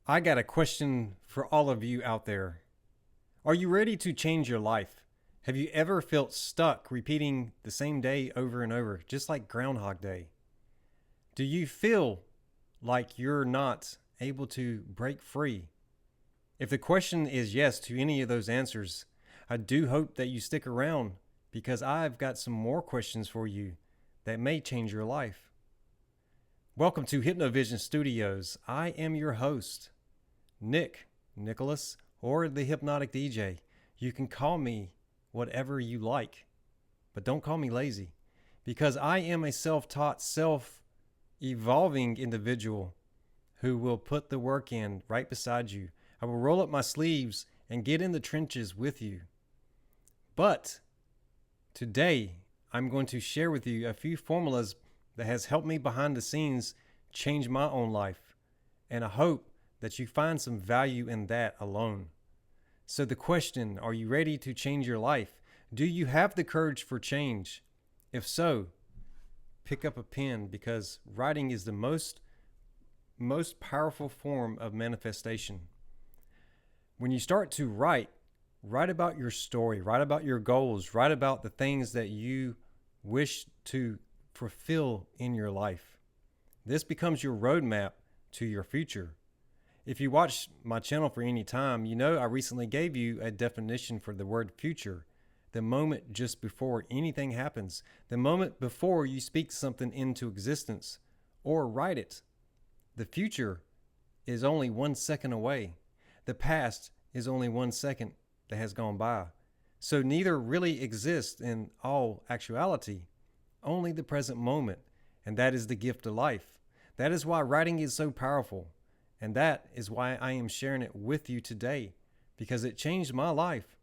I got a question for all of you out there. Are you ready to change your life? Have you ever felt stuck repeating the same day over and over, just like Groundhog Day? Do you feel like you're not able to break free? If the question is yes to any of those answers, I do hope that you stick around because I've got some more questions for you that may change your life. Welcome to Hypnovision Studios. I am your host, Nicholas, or the Hypnotic DJ. You can call me whatever you like, but don't call me lazy because I am a self taught, self evolving individual who will put the work in right beside you. I will roll up my sleeves and get in the trenches with you. But today, I'm going to share with you a few formulas that has helped me behind the scenes change my own life. And I hope that you find some value in that alone. So the question, are you ready to change your life? Do you have the courage for change? If so, pick up a pen because writing is the most powerful form of manifestation. When you start to write about your story, write about your goals, write about the things that you wish to fulfill in your life. This becomes your roadmap to your future. If you watch my channel for any time, you know I recently gave you a definition for the word future. The moment just before anything happens. The moment before you speak something into existence or write it. The future is only 1 second away. The past is only 1 second that has gone by. So neither really exists in all actuality, only the present moment. And that is the gift of life. That is why writing is so powerful. And that is why I am sharing it with you today, because it changed my life.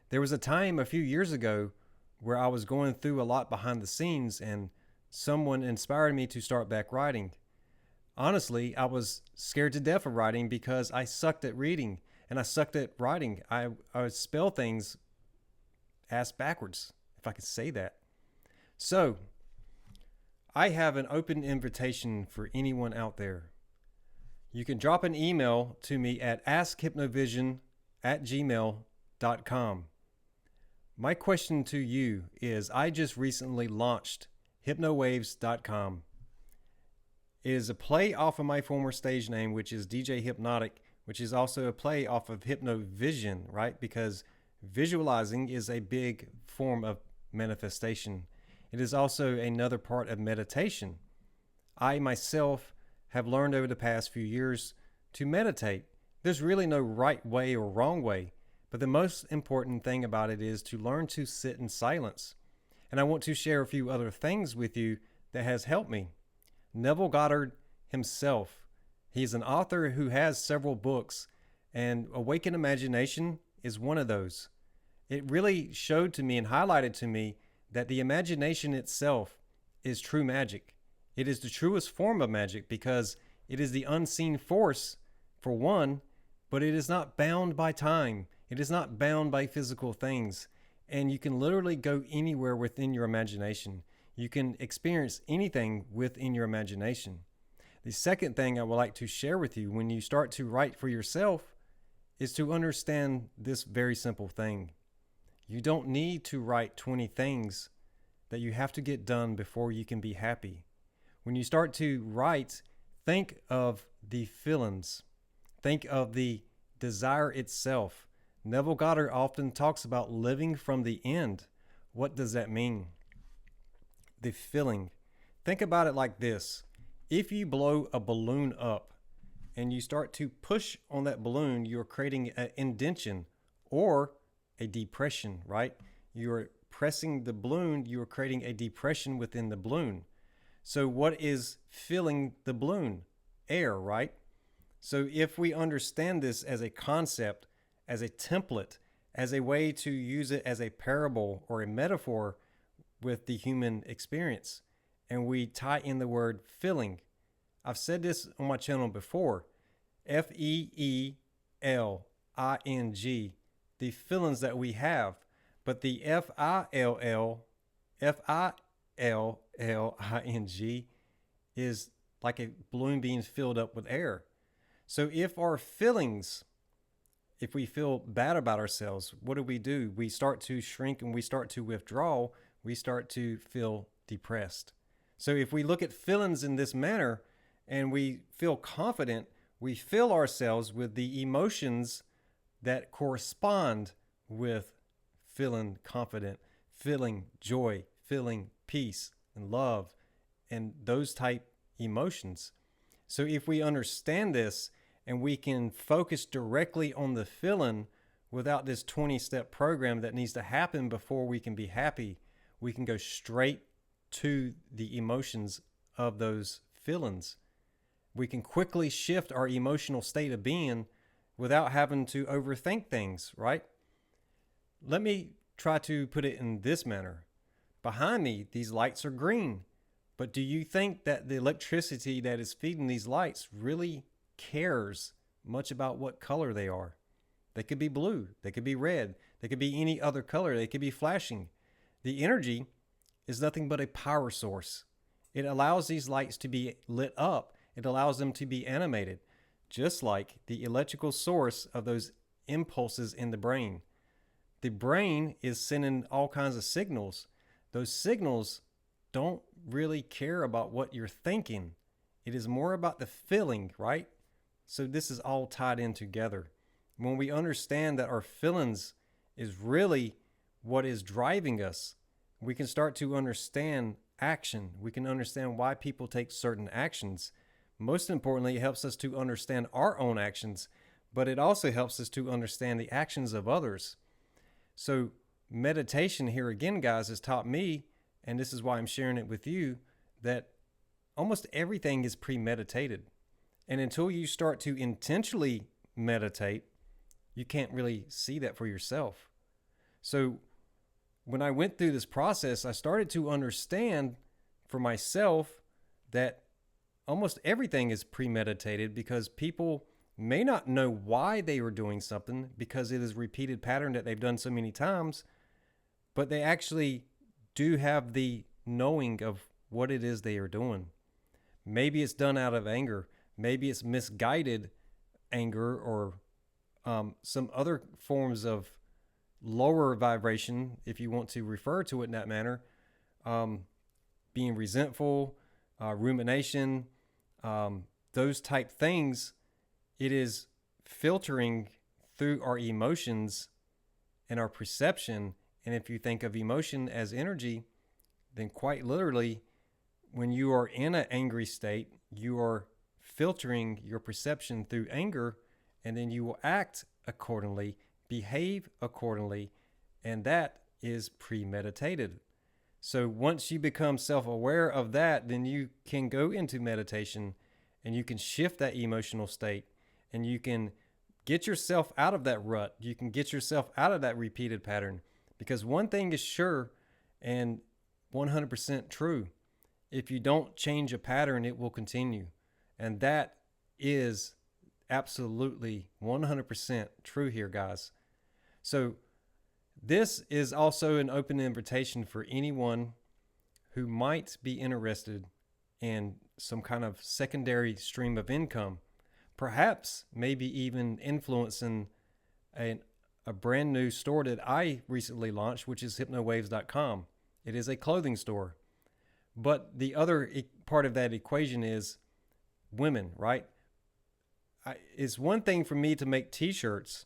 There was a time a few years ago where I was going through a lot behind the scenes and someone inspired me to start back writing. Honestly, I was scared to death of writing because I sucked at reading and I sucked at writing. I would spell things ass backwards, if I could say that. So, I have an open invitation for anyone out there. You can drop an email to me at askhypnovision@gmail.com. My question to you is, I just recently launched hypnowaves.com. It is a play off of my former stage name, which is DJ Hypnotic, which is also a play off of Hypnovision, right? Because visualizing is a big form of manifestation. It is also another part of meditation. I myself have learned over the past few years to meditate. There's really no right way or wrong way, but the most important thing about it is to learn to sit in silence. And I want to share a few other things with you that has helped me. Neville Goddard himself, he's an author who has several books, and Awaken Imagination is one of those. It really showed to me and highlighted to me that the imagination itself is true magic. It is the truest form of magic because it is the unseen force, for one, but it is not bound by time. It is not bound by physical things. And you can literally go anywhere within your imagination. You can experience anything within your imagination. The second thing I would like to share with you when you start to write for yourself is to understand this very simple thing. You don't need to write 20 things that you have to get done before you can be happy. When you start to write, think of the feelings. Think of the desire itself. Neville Goddard often talks about living from the end. What does that mean? The feeling. Think about it like this. If you blow a balloon up and you start to push on that balloon, you're creating an indentation or a depression, right? You're pressing the balloon, you're creating a depression within the balloon. So what is filling the balloon? Air, right? So if we understand this as a concept, as a template, as a way to use it as a parable or a metaphor with the human experience, and we tie in the word filling. I've said this on my channel before. Feeling, the feelings that we have. But the Filling is like a balloon being filled up with air. So if our feelings, if we feel bad about ourselves, what do? We start to shrink and we start to withdraw. We start to feel depressed. So if we look at feelings in this manner and we feel confident, we fill ourselves with the emotions that correspond with feeling confident, feeling joy, feeling peace and love, and those type emotions. So if we understand this and we can focus directly on the feeling without this 20-step program that needs to happen before we can be happy, we can go straight to the emotions of those feelings. We can quickly shift our emotional state of being without having to overthink things, right? Let me try to put it in this manner. Behind me, these lights are green. But do you think that the electricity that is feeding these lights really cares much about what color they are? They could be blue, they could be red, they could be any other color, they could be flashing. The energy is nothing but a power source. It allows these lights to be lit up. It allows them to be animated, just like the electrical source of those impulses in the brain. The brain is sending all kinds of signals. Those signals don't really care about what you're thinking. It is more about the feeling, right? So this is all tied in together. When we understand that our feelings is really what is driving us, we can start to understand action. We can understand why people take certain actions. Most importantly, it helps us to understand our own actions, but it also helps us to understand the actions of others. So meditation here again, guys, has taught me, and this is why I'm sharing it with you, that almost everything is premeditated. And until you start to intentionally meditate, you can't really see that for yourself. So when I went through this process, I started to understand for myself that almost everything is premeditated, because people may not know why they are doing something because it is a repeated pattern that they've done so many times, but they actually do have the knowing of what it is they are doing. Maybe it's done out of anger. Maybe it's misguided anger, or some other forms of lower vibration, if you want to refer to it in that manner, being resentful, rumination, those type things. It is filtering through our emotions and our perception. And if you think of emotion as energy, then quite literally, when you are in an angry state, you are filtering your perception through anger, and then you will act accordingly, behave accordingly, and that is premeditated. So once you become self-aware of that, then you can go into meditation and you can shift that emotional state, and you can get yourself out of that rut. You can get yourself out of that repeated pattern, because one thing is sure and 100% true. If you don't change a pattern, it will continue. And that is absolutely 100% true here, guys. So this is also an open invitation for anyone who might be interested in some kind of secondary stream of income, perhaps maybe even influencing a brand new store that I recently launched, which is hypnowaves.com. It is a clothing store. But the other part of that equation is women, right? It's one thing for me to make t-shirts.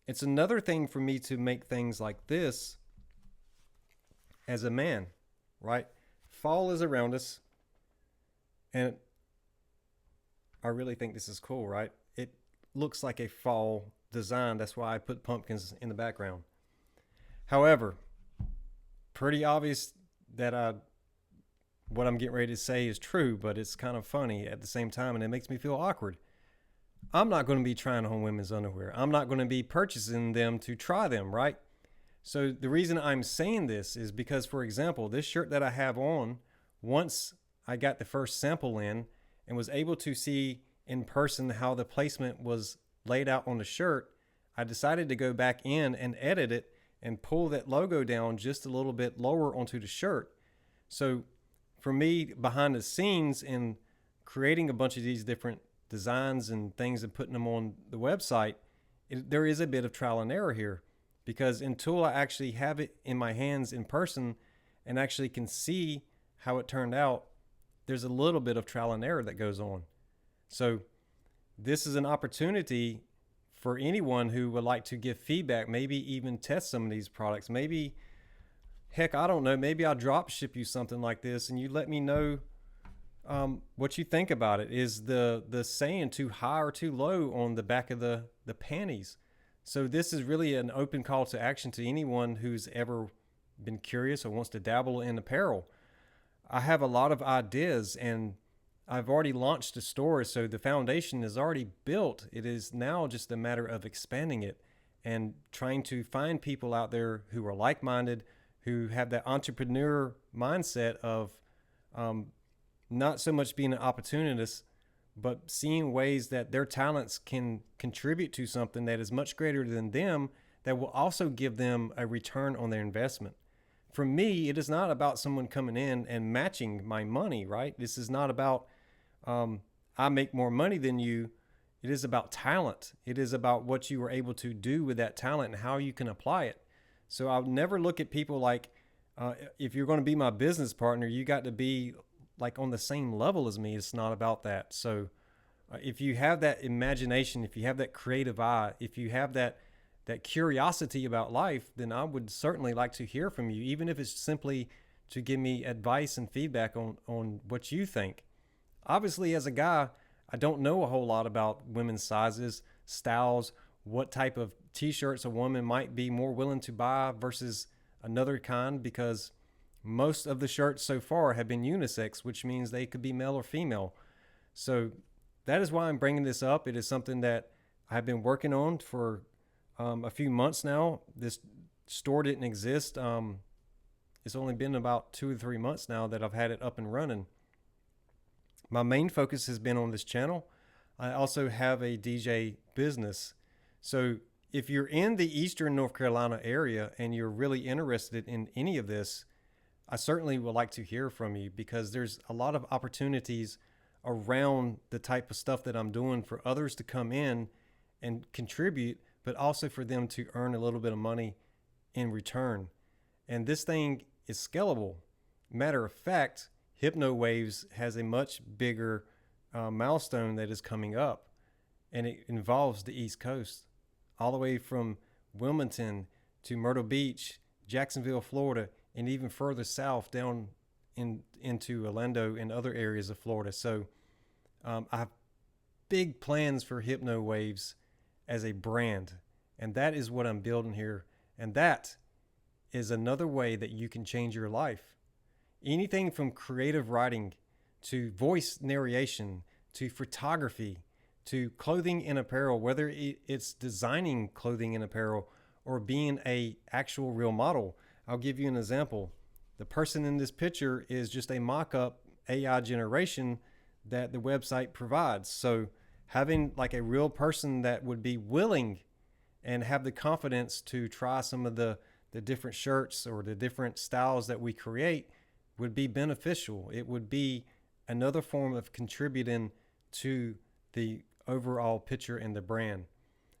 It's another thing for me to make things like this as a man, right? Fall is around us, and I really think this is cool, right? It looks like a fall design. That's why I put pumpkins in the background. However, pretty obvious that what I'm getting ready to say is true, but it's kind of funny at the same time, and it makes me feel awkward. I'm not going to be trying on women's underwear. I'm not going to be purchasing them to try them, right? So the reason I'm saying this is because, for example, this shirt that I have on, once I got the first sample in and was able to see in person how the placement was laid out on the shirt, I decided to go back in and edit it and pull that logo down just a little bit lower onto the shirt. So for me, behind the scenes in creating a bunch of these different designs and things and putting them on the website, there is a bit of trial and error here, because until I actually have it in my hands in person and actually can see how it turned out, there's a little bit of trial and error that goes on. So this is an opportunity for anyone who would like to give feedback, maybe even test some of these products. Maybe, heck, I don't know, maybe I'll drop ship you something like this and you let me know what you think about it. Is the saying too high or too low on the back of the panties? So this is really an open call to action to anyone who's ever been curious or wants to dabble in apparel. I have a lot of ideas and I've already launched a store, so the foundation is already built. It is now just a matter of expanding it and trying to find people out there who are like-minded, who have that entrepreneur mindset of not so much being an opportunist, but seeing ways that their talents can contribute to something that is much greater than them, that will also give them a return on their investment. For me, it is not about someone coming in and matching my money, right? This is not about I make more money than you. It is about talent. It is about what you were able to do with that talent and how you can apply it. So I'll never look at people like, if you're going to be my business partner, you got to be like on the same level as me. It's not about that. So if you have that imagination, if you have that creative eye, if you have that curiosity about life, then I would certainly like to hear from you, even if it's simply to give me advice and feedback on what you think. Obviously, as a guy, I don't know a whole lot about women's sizes, styles, what type of t-shirts a woman might be more willing to buy versus another kind, because most of the shirts so far have been unisex, which means they could be male or female. So that is why I'm bringing this up. It is something that I've been working on for a few months now. This store didn't exist. It's only been about 2 or 3 months now that I've had it up and running. My main focus has been on this channel. I also have a DJ business. So if you're in the Eastern North Carolina area and you're really interested in any of this, I certainly would like to hear from you, because there's a lot of opportunities around the type of stuff that I'm doing for others to come in and contribute, but also for them to earn a little bit of money in return. And this thing is scalable. Matter of fact, HypnoWaves has a much bigger milestone that is coming up, and it involves the East Coast, all the way from Wilmington to Myrtle Beach, Jacksonville, Florida, and even further south down into Orlando and other areas of Florida. So I have big plans for HypnoWaves as a brand, and that is what I'm building here. And that is another way that you can change your life. Anything from creative writing to voice narration to photography to clothing and apparel, whether it's designing clothing and apparel or being a actual real model. I'll give you an example. The person in this picture is just a mock-up AI generation that the website provides. So having like a real person that would be willing and have the confidence to try some of the different shirts or the different styles that we create would be beneficial. It would be another form of contributing to the overall picture and the brand.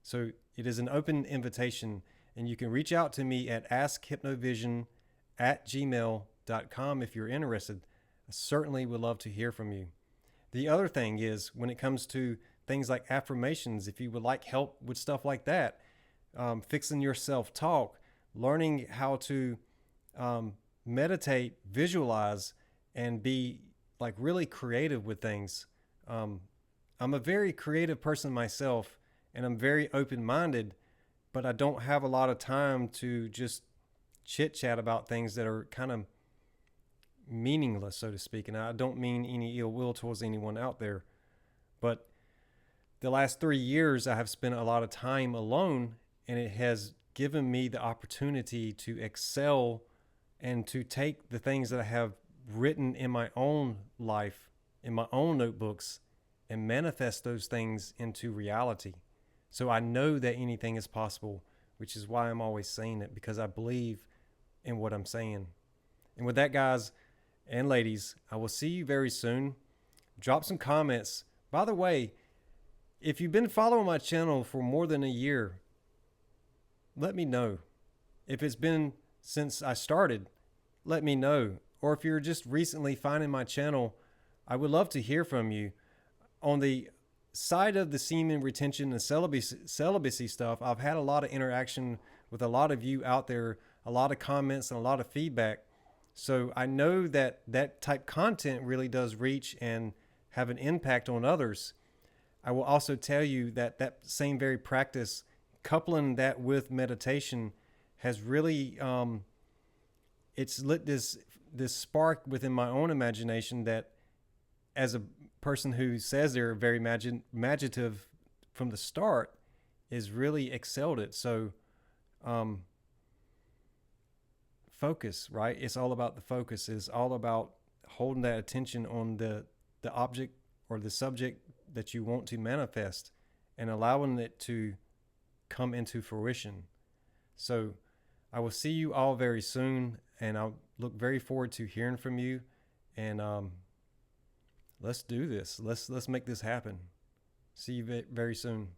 So it is an open invitation, and you can reach out to me at askhypnovision@gmail.com if you're interested. I certainly would love to hear from you. The other thing is, when it comes to things like affirmations, if you would like help with stuff like that, fixing your self-talk, learning how to meditate, visualize, and be like really creative with things. I'm a very creative person myself, and I'm very open-minded, but I don't have a lot of time to just chit chat about things that are kind of meaningless, so to speak. And I don't mean any ill will towards anyone out there, but the last 3 years I have spent a lot of time alone, and it has given me the opportunity to excel and to take the things that I have written in my own life, in my own notebooks, and manifest those things into reality. So I know that anything is possible, which is why I'm always saying it, because I believe in what I'm saying. And with that, guys and ladies, I will see you very soon. Drop some comments. By the way, If you've been following my channel for more than a year, let me know. If it's been since I started, let me know. Or if you're just recently finding my channel, I would love to hear from you. On the side of the semen retention and celibacy stuff, I've had a lot of interaction with a lot of you out there, a lot of comments and a lot of feedback. So I know that that type content really does reach and have an impact on others. I will also tell you that that same very practice, coupling that with meditation, has really it's lit this spark within my own imagination that, as a person who says they're very imaginative from the start, is really excelled at. So um, focus, right? It's all about the focus. It's all about holding that attention on the object or the subject that you want to manifest and allowing it to come into fruition. So I will see you all very soon, and I'll look very forward to hearing from you. And let's do this. Let's make this happen. See you very soon.